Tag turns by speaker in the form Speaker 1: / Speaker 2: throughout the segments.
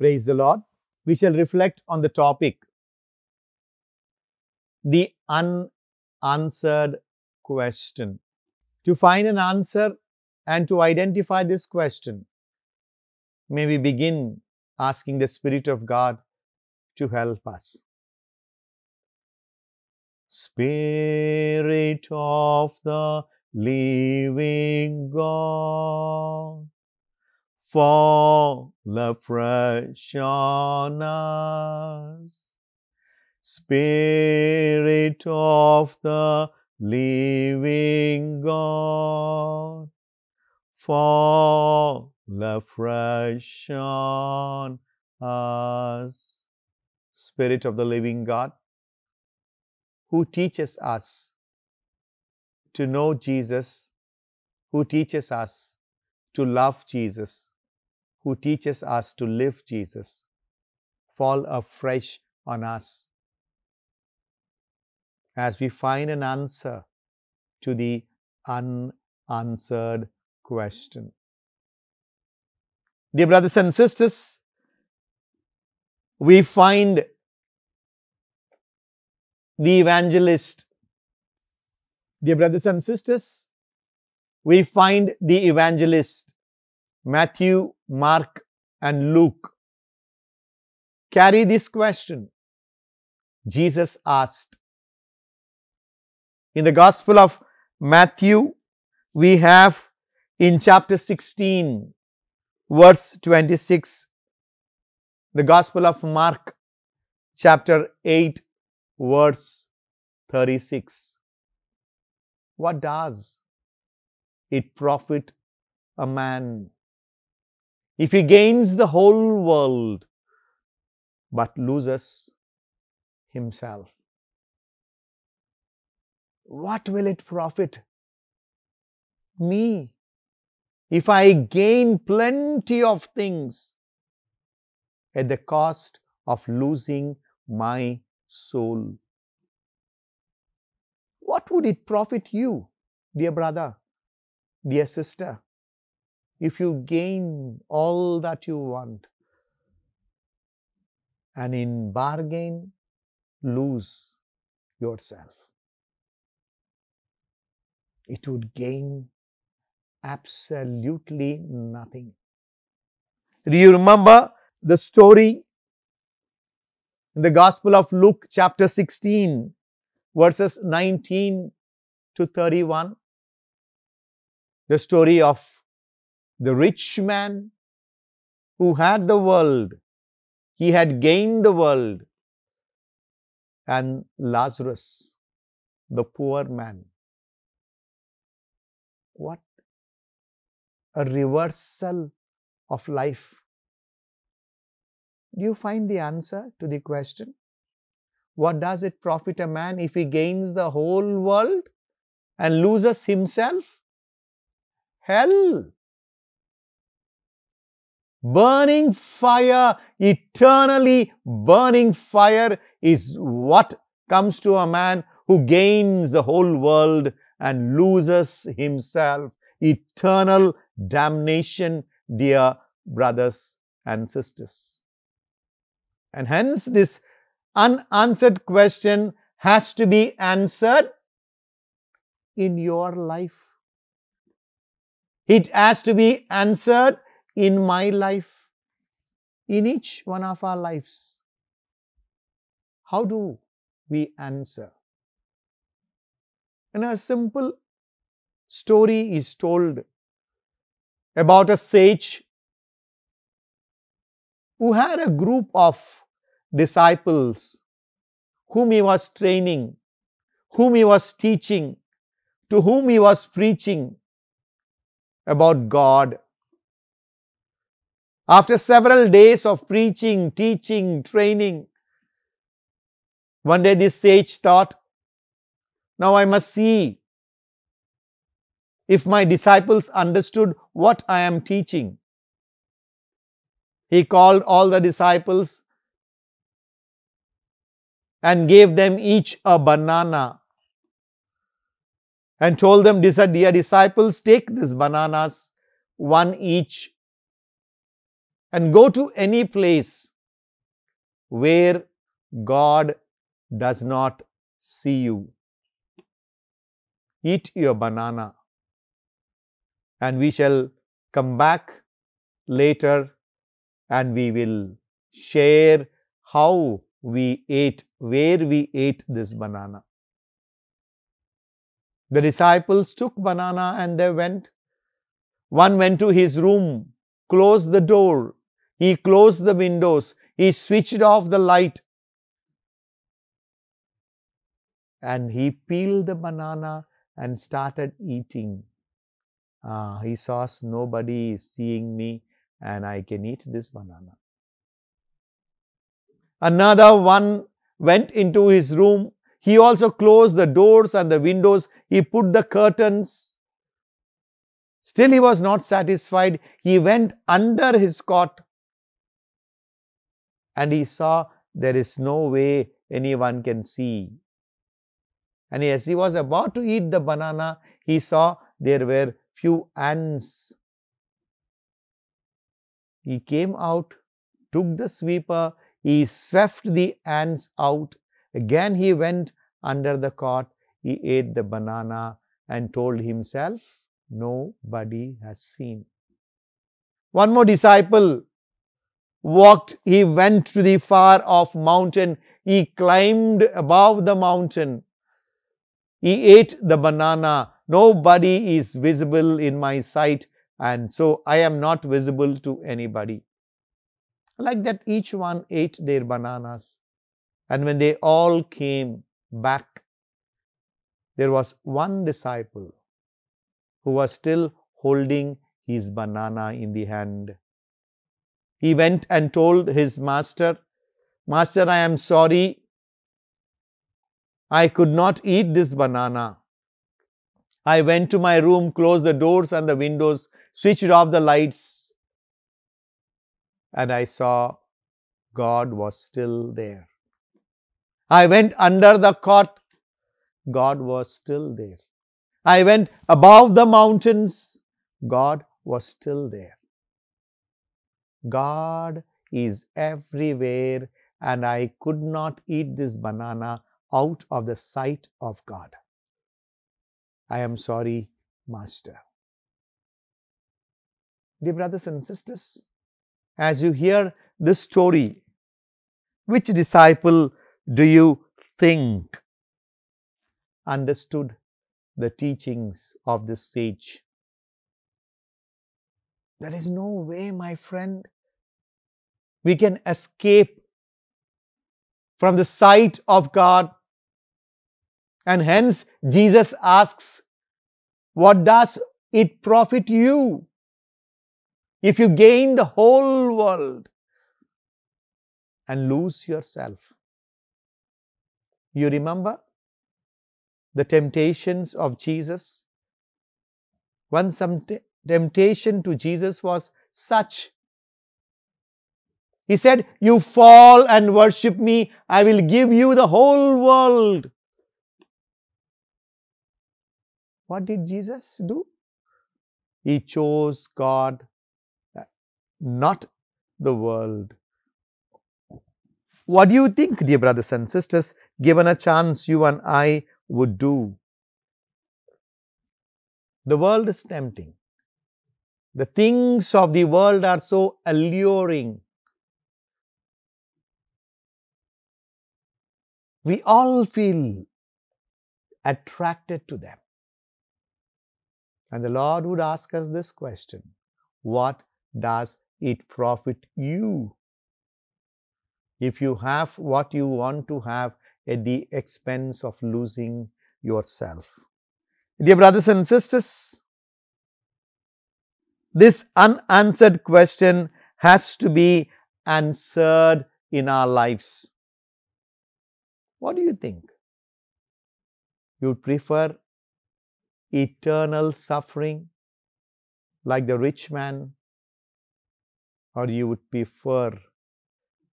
Speaker 1: Praise the Lord. We shall reflect on the topic, the unanswered question. To find an answer and to identify this question, may we begin asking the Spirit of God to help us. Spirit of the living God, fall afresh on us. Spirit of the living God, fall afresh on us. Spirit of the living God, who teaches us to know Jesus, who teaches us to love Jesus, who teaches us to live Jesus, fall afresh on us as we find an answer to the unanswered question. Dear brothers and sisters, we find the evangelist. Dear brothers and sisters, we find the evangelist Matthew, Mark, and Luke carry this question Jesus asked. In the Gospel of Matthew, we have in chapter 16, verse 26, the Gospel of Mark, chapter 8, verse 36. What does it profit a man if he gains the whole world but loses himself? What will it profit me if I gain plenty of things at the cost of losing my soul? What would it profit you, dear brother, dear sister, if you gain all that you want and in bargain lose yourself? It would gain absolutely nothing. Do you remember the story in the Gospel of Luke, chapter 16, verses 19 to 31? The story of the rich man who had the world. He had gained the world. And Lazarus, the poor man. What a reversal of life. Do you find the answer to the question? What does it profit a man if he gains the whole world and loses himself? Hell. Burning fire, eternally burning fire is what comes to a man who gains the whole world and loses himself. Eternal damnation, dear brothers and sisters. And hence this unanswered question has to be answered in your life. It has to be answered in my life, in each one of our lives. How do we answer? And a simple story is told about a sage who had a group of disciples whom he was training, whom he was teaching, to whom he was preaching about God. After several days of preaching, teaching, training, one day this sage thought, now I must see if my disciples understood what I am teaching. He called all the disciples and gave them each a banana and told them, dear disciples, take these bananas, one each, and go to any place where God does not see you. Eat your banana, and we shall come back later and we will share how we ate, where we ate this banana. The disciples took banana and they went. One went to his room, closed the door, he closed the windows, he switched off the light, and he peeled the banana and started eating. He saw nobody is seeing me and I can eat this banana. Another one went into his room. He also closed the doors and the windows. He put the curtains. Still he was not satisfied. He went under his cot and he saw there is no way anyone can see. And as he was about to eat the banana, he saw there were few ants. He came out, took the sweeper, he swept the ants out. Again he went under the cot, he ate the banana and told himself, nobody has seen. One more disciple walked, he went to the far off mountain, he climbed above the mountain. He ate the banana. Nobody is visible in my sight, and so I am not visible to anybody. Like that, each one ate their bananas. And when they all came back, there was one disciple who was still holding his banana in the hand. He went and told his master, Master, I am sorry. I could not eat this banana. I went to my room, closed the doors and the windows, switched off the lights, and I saw God was still there. I went under the cot, God was still there. I went above the mountains, God was still there. God is everywhere, and I could not eat this banana out of the sight of God. I am sorry, Master. Dear brothers and sisters, as you hear this story, which disciple do you think understood the teachings of this sage? There is no way, my friend, we can escape from the sight of God. And hence, Jesus asks, what does it profit you if you gain the whole world and lose yourself? You remember the temptations of Jesus? One temptation to Jesus was such. He said, you fall and worship me, I will give you the whole world. What did Jesus do? He chose God, not the world. What do you think, dear brothers and sisters, given a chance, you and I would do? The world is tempting. The things of the world are so alluring. We all feel attracted to them. And the Lord would ask us this question: what does it profit you if you have what you want to have at the expense of losing yourself? Dear brothers and sisters, this unanswered question has to be answered in our lives. What do you think? You would prefer eternal suffering like the rich man, or you would prefer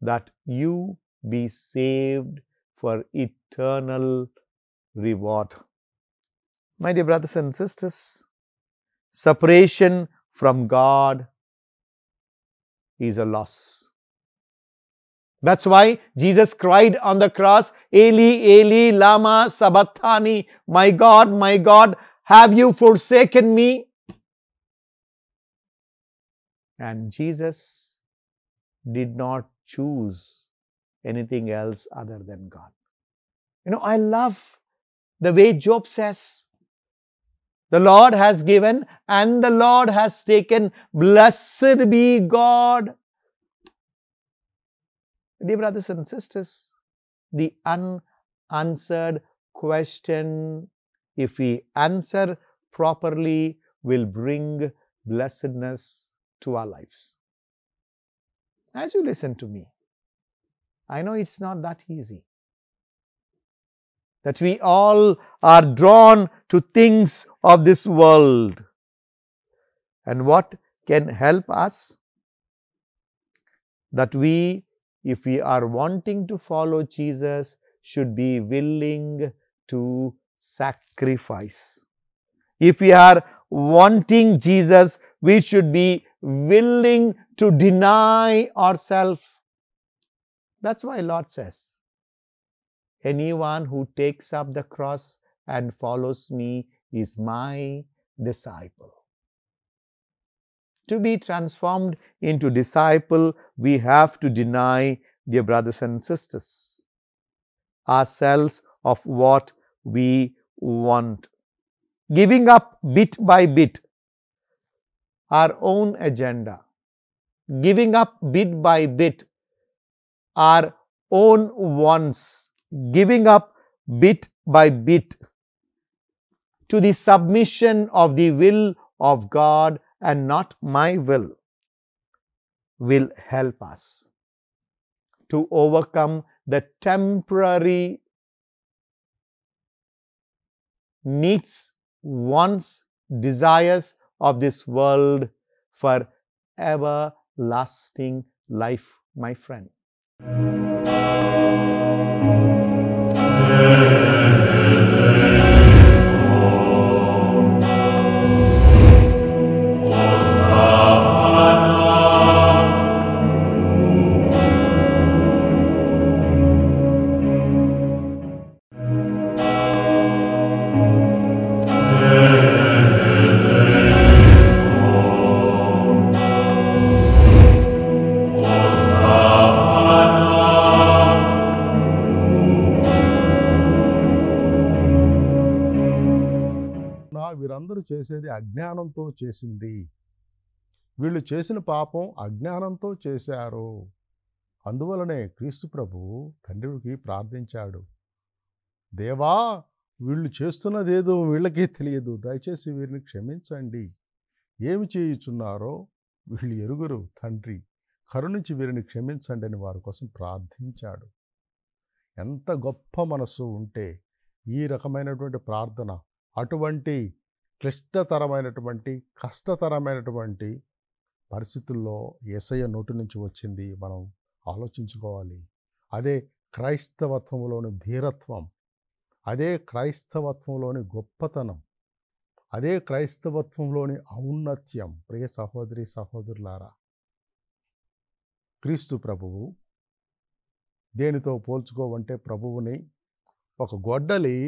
Speaker 1: that you be saved for eternal reward? My dear brothers and sisters, separation from God is a loss. That's why Jesus cried on the cross, Eli, Eli, lama sabachthani, my God, have you forsaken me? And Jesus did not choose anything else other than God. I love the way Job says, the Lord has given and the Lord has taken. Blessed be God. Dear brothers and sisters, the unanswered question, if we answer properly, will bring blessedness to our lives. As you listen to me, I know it's not that easy. That we all are drawn to things of this world. And what can help us? That we, if we are wanting to follow Jesus, should be willing to sacrifice. If we are wanting Jesus, we should be willing to deny ourselves. That's why Lord says, anyone who takes up the cross and follows me is my disciple. To be transformed into disciple, we have to deny, dear brothers and sisters, ourselves of what we want. Giving up bit by bit our own agenda. Giving up bit by bit our own wants. Giving up bit by bit to the submission of the will of God and not my will help us to overcome the temporary needs, wants, desires of this world for everlasting life, my friend.
Speaker 2: వీరందరూ చేసేది అజ్ఞానంతో చేసింది. వీళ్ళు చేసిన పాపం అజ్ఞానంతో చేశారు. అందువలనే క్రీస్తు ప్రభువు తండ్రికి ప్రార్థించాడు, దేవా, వీళ్ళు చేస్తున్నదేదో వీళ్ళకే తెలియదు, దయచేసి వీరిని క్షమించండి. ఏమి చేయుచున్నారో వీళ్ళు ఎరుగురు, తండ్రి కరుణించి వీరిని క్షమించండి అని వారి కోసం ప్రార్థించాడు. ఎంత గొప్ప మనసు ఉంటే ఈ రకమైనటువంటి ప్రార్థన అటువంటి క్లిష్టతరమైనటువంటి కష్టతరమైనటువంటి పరిస్థితుల్లో యేసయ్య నోటి నుంచి వచ్చింది మనం ఆలోచించుకోవాలి. అదే క్రైస్తవత్వంలోని ధీరత్వం, అదే క్రైస్తవత్వంలోని గొప్పతనం, అదే క్రైస్తవత్వంలోని ఔన్నత్యం. ప్రియ సహోదరి సహోదరులారా, క్రీస్తు ప్రభువు దేనితో పోల్చుకోవంటే, ప్రభువుని ఒక గొడ్డలి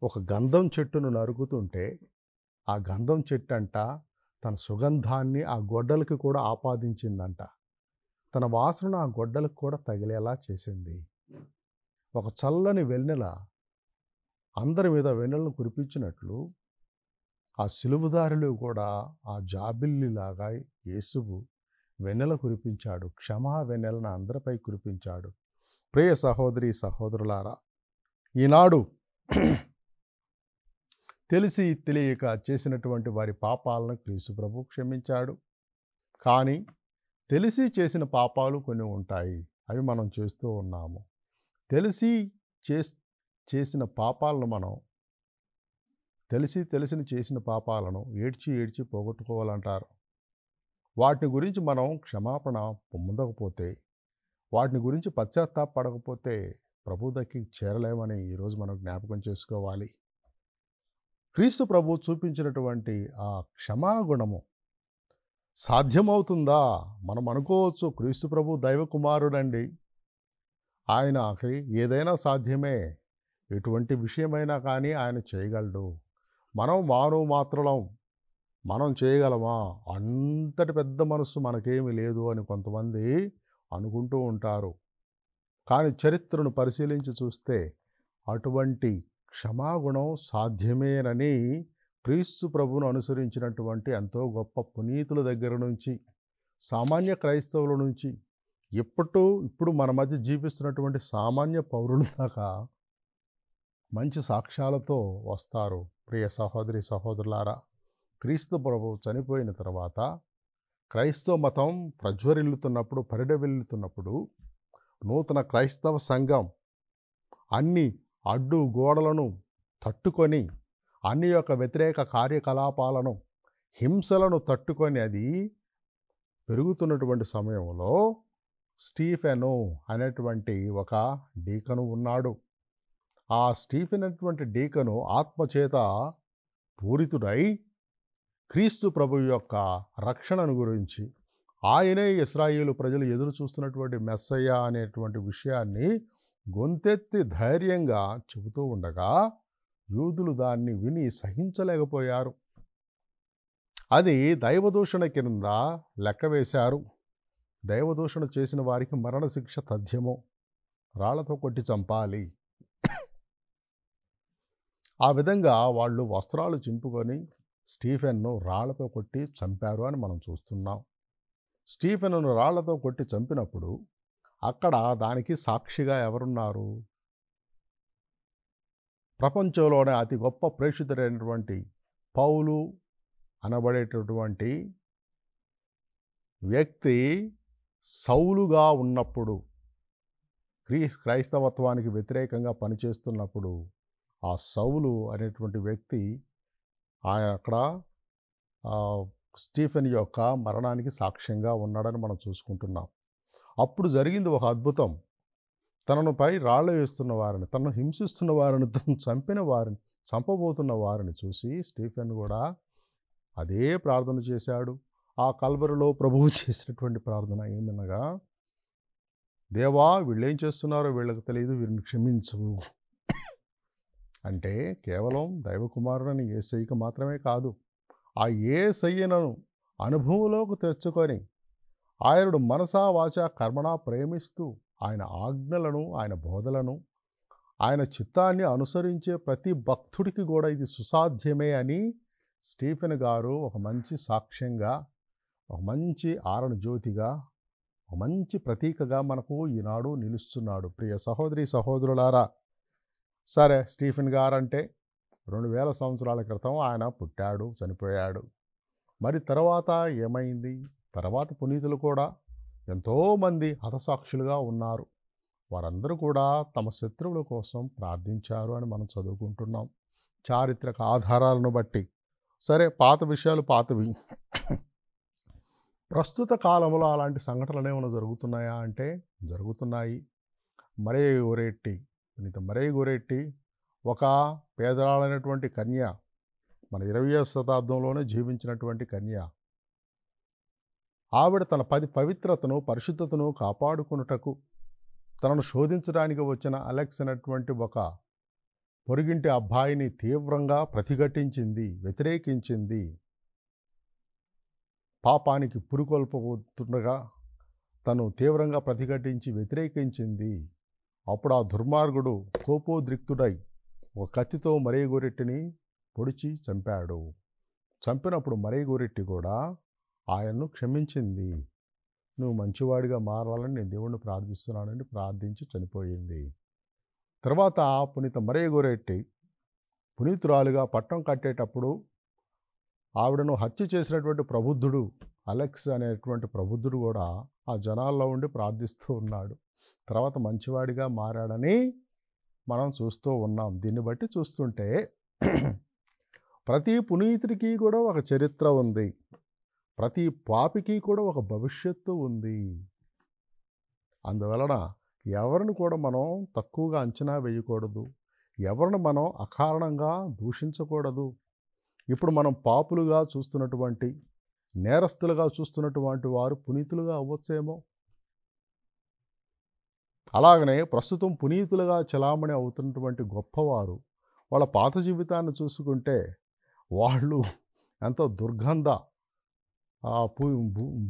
Speaker 2: ఒక గంధం చెట్టును నరుకుతుంటే ఆ గంధం చెట్టు అంట తన సుగంధాన్ని ఆ గొడ్డలికి కూడా ఆపాదించిందంట. తన వాసనను ఆ గొడ్డలకు కూడా తగిలేలా చేసింది. ఒక చల్లని వెన్నెల అందరి మీద వెన్నెలను కురిపించినట్లు ఆ సిలువదారిలో కూడా ఆ జాబిల్లిలాగా యేసువు వెన్నెల కురిపించాడు. క్షమా వెన్నెలను అందరిపై కురిపించాడు. ప్రియ సహోదరి సహోదరులారా, ఈనాడు తెలిసి తెలియక చేసినటువంటి వారి పాపాలను క్రీస్తు ప్రభు క్షమించాడు. కానీ తెలిసి చేసిన పాపాలు కొన్ని ఉంటాయి, అవి మనం చేస్తూ ఉన్నాము. తెలిసి చేసిన పాపాలను మనం తెలిసిన చేసిన పాపాలను ఏడ్చి పోగొట్టుకోవాలంటారు. వాటిని గురించి మనం క్షమాపణ పొందకపోతే, వాటిని గురించి పశ్చాత్తాపడకపోతే ప్రభు దగ్గరికి చేరలేమని ఈరోజు మనం జ్ఞాపకం చేసుకోవాలి. క్రీస్తు ప్రభు చూపించినటువంటి ఆ క్షమాగుణము సాధ్యమవుతుందా? మనం అనుకోవచ్చు క్రీస్తు ప్రభు దైవ కుమారుడండి, ఆయనకి ఏదైనా సాధ్యమే, ఎటువంటి విషయమైనా కానీ ఆయన చేయగలడు. మనం మానవ మాత్రులం, మనం చేయగలమా? అంతటి పెద్ద మనస్సు మనకేమీ లేదు అని కొంతమంది అనుకుంటూ ఉంటారు. కానీ చరిత్రను పరిశీలించి చూస్తే అటువంటి క్షమాగుణం సాధ్యమేనని క్రీస్తు ప్రభువును అనుసరించినటువంటి ఎంతో గొప్ప పునీతుల దగ్గర నుంచి, సామాన్య క్రైస్తవుల నుంచి, ఇప్పుడు మన మధ్య జీవిస్తున్నటువంటి సామాన్య పౌరుల దాకా మంచి సాక్ష్యాలతో వస్తారు. ప్రియ సహోదరి సహోదరులారా, క్రీస్తు ప్రభువు చనిపోయిన తర్వాత క్రైస్తవ మతం ప్రజ్వరిల్లుతున్నప్పుడు, పరిడవిల్లుతున్నప్పుడు నూతన క్రైస్తవ సంఘం అన్ని అడ్డు గోడలను తట్టుకొని, అన్ని యొక్క వ్యతిరేక కార్యకలాపాలను, హింసలను తట్టుకొని అది పెరుగుతున్నటువంటి సమయంలో స్టీఫెను అనేటువంటి ఒక డీకను ఉన్నాడు. ఆ స్టీఫెన్ అనేటువంటి డీకను ఆత్మచేత పూరితుడై క్రీస్తు ప్రభు యొక్క రక్షణను గురించి, ఆయనే ఇశ్రాయేలు ప్రజలు ఎదురు చూస్తున్నటువంటి మెస్సయ్య అనేటువంటి విషయాన్ని గొంతెత్తి ధైర్యంగా చెబుతూ ఉండగా యూదులు దాన్ని విని సహించలేకపోయారు. అది దైవదూషణ కింద లెక్కవేశారు. దైవదూషణ చేసిన వారికి మరణశిక్ష తథ్యము, రాళ్లతో కొట్టి చంపాలి. ఆ విధంగా వాళ్ళు వస్త్రాలు చింపుకొని స్టీఫెన్ను రాళ్లతో కొట్టి చంపారు అని మనం చూస్తున్నాం. స్టీఫెన్ను రాళ్లతో కొట్టి చంపినప్పుడు అక్కడ దానికి సాక్షిగా ఎవరున్నారు? ప్రపంచంలోనే అతి గొప్ప ప్రేక్షితుడైనటువంటి పౌలు అనబడేటటువంటి వ్యక్తి సౌలుగా ఉన్నప్పుడు, క్రైస్తవత్వానికి వ్యతిరేకంగా పనిచేస్తున్నప్పుడు ఆ సౌలు అనేటువంటి వ్యక్తి ఆయన అక్కడ స్టీఫెన్ యొక్క మరణానికి సాక్ష్యంగా ఉన్నాడని మనం చూసుకుంటున్నాం. అప్పుడు జరిగింది ఒక అద్భుతం. తనను పై రాళ్ళు వేస్తున్న వారిని, తనను హింసిస్తున్న వారిని, తను చంపిన వారిని, చంపబోతున్న వారిని చూసి స్టీఫెన్ కూడా అదే ప్రార్థన చేశాడు. ఆ కల్వరిలో ప్రభువు చేసినటువంటి ప్రార్థన ఏమనగా, దేవా వీళ్ళేం చేస్తున్నారో వీళ్ళకి తెలియదు, వీరిని క్షమించు. అంటే కేవలం దైవకుమారుడని యేసయ్యకు మాత్రమే కాదు, ఆ యేసయ్యను అనుభవంలోకి తెచ్చుకొని ఆయనను మనసా వాచా కర్మణా ప్రేమిస్తూ ఆయన ఆజ్ఞలను, ఆయన బోధలను, ఆయన చిత్తాన్ని అనుసరించే ప్రతి భక్తుడికి కూడా ఇది సుసాధ్యమే అని స్టీఫెన్ గారు ఒక మంచి సాక్ష్యంగా, ఒక మంచి ఆరణ జ్యోతిగా, ఒక మంచి ప్రతీకగా మనకు ఈనాడు నిలుస్తున్నాడు. ప్రియ సహోదరి సహోదరులారా, సరే స్టీఫెన్ గారంటే 2000 సంవత్సరాల క్రితం ఆయన పుట్టాడు, చనిపోయాడు. మరి తర్వాత ఏమైంది? తర్వాత పునీతులు కూడా ఎంతోమంది హతసాక్షులుగా ఉన్నారు. వారందరూ కూడా తమ శత్రువుల కోసం ప్రార్థించారు అని మనం చదువుకుంటున్నాం చారిత్రక ఆధారాలను బట్టి. సరే, పాత విషయాలు పాతవి. ప్రస్తుత కాలంలో అలాంటి సంఘటనలు ఏమైనా జరుగుతున్నాయా అంటే జరుగుతున్నాయి. మరే గోరెట్టి, పునీత మరే గోరెట్టి ఒక పేదరాలైనటువంటి కన్య, మన 20వ శతాబ్దంలోనే జీవించినటువంటి కన్య. ఆవిడ తన పవిత్రతను, పరిశుద్ధతను కాపాడుకున్నటకు తనను శోధించడానికి వచ్చిన అలెక్స్ అనేటువంటి ఒక పొరుగింటి అబ్బాయిని తీవ్రంగా ప్రతిఘటించింది, వ్యతిరేకించింది. పాపానికి పురుకొల్పుతుండగా తను తీవ్రంగా ప్రతిఘటించి వ్యతిరేకించింది. అప్పుడు ఆ దుర్మార్గుడు కోపోద్రిక్తుడై ఒక కత్తితో మరే గోరెట్టిని పొడిచి చంపాడు. చంపినప్పుడు మరే గోరెట్టి కూడా ఆయన్ను క్షమించింది. నువ్వు మంచివాడిగా మారాలని నేను దేవుణ్ణి ప్రార్థిస్తున్నానని ప్రార్థించి చనిపోయింది. తర్వాత పునీత మరే గోరెట్టి పునీతురాలుగా పట్టం కట్టేటప్పుడు ఆవిడను హత్య చేసినటువంటి ప్రబుద్ధుడు అలెక్స్ అనేటువంటి ప్రబుద్ధుడు కూడా ఆ జనాల్లో ఉండి ప్రార్థిస్తూ ఉన్నాడు. తర్వాత మంచివాడిగా మారాడని మనం చూస్తూ ఉన్నాం. దీన్ని బట్టి చూస్తుంటే ప్రతి పునీతుడికి కూడా ఒక చరిత్ర ఉంది, ప్రతి పాపికి కూడా ఒక భవిష్యత్తు ఉంది. అందువలన ఎవరిని కూడా మనం తక్కువగా అంచనా వేయకూడదు, ఎవరిని మనం అకారణంగా దూషించకూడదు. ఇప్పుడు మనం పాపులుగా చూస్తున్నటువంటి నేరస్తులుగా చూస్తున్నటువంటి వారు పునీతులుగా అవ్వచ్చేమో. అలాగనే ప్రస్తుతం పునీతులుగా చలామణి అవుతున్నటువంటి గొప్పవారు వాళ్ళ పాత జీవితాన్ని చూసుకుంటే వాళ్ళు ఎంతో దుర్గంధ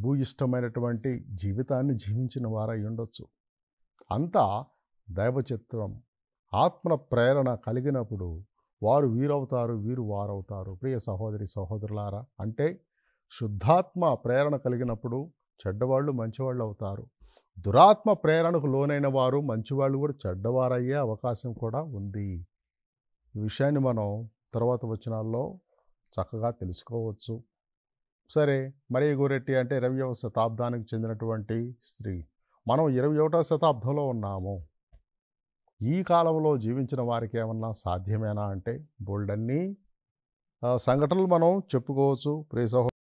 Speaker 2: భూయిష్టమైనటువంటి జీవితాన్ని జీవించిన వారై ఉండొచ్చు. అంతా దైవచిత్రం, ఆత్మ ప్రేరణ కలిగినప్పుడు వారు వీరవుతారు, వీరు వారవుతారు. ప్రియ సహోదరి సహోదరులారా, అంటే శుద్ధాత్మ ప్రేరణ కలిగినప్పుడు చెడ్డవాళ్ళు మంచివాళ్ళు అవుతారు. దురాత్మ ప్రేరణకు లోనైన వారు మంచివాళ్ళు కూడా చెడ్డవారయ్యే అవకాశం కూడా ఉంది. ఈ విషయాన్ని మనం తర్వాత వచనాల్లో చక్కగా తెలుసుకోవచ్చు. సరే, మరియ గోరెట్టి అంటే 20వ శతాబ్దానికి చెందినటువంటి స్త్రీ. మనం 21వ శతాబ్దంలో ఉన్నాము. ఈ కాలంలో జీవించిన వారికి ఏమన్నా సాధ్యమేనా అంటే బోల్డన్ని సంఘటనలు మనం చెప్పుకోవచ్చు. ప్రియ సహోదరులారా,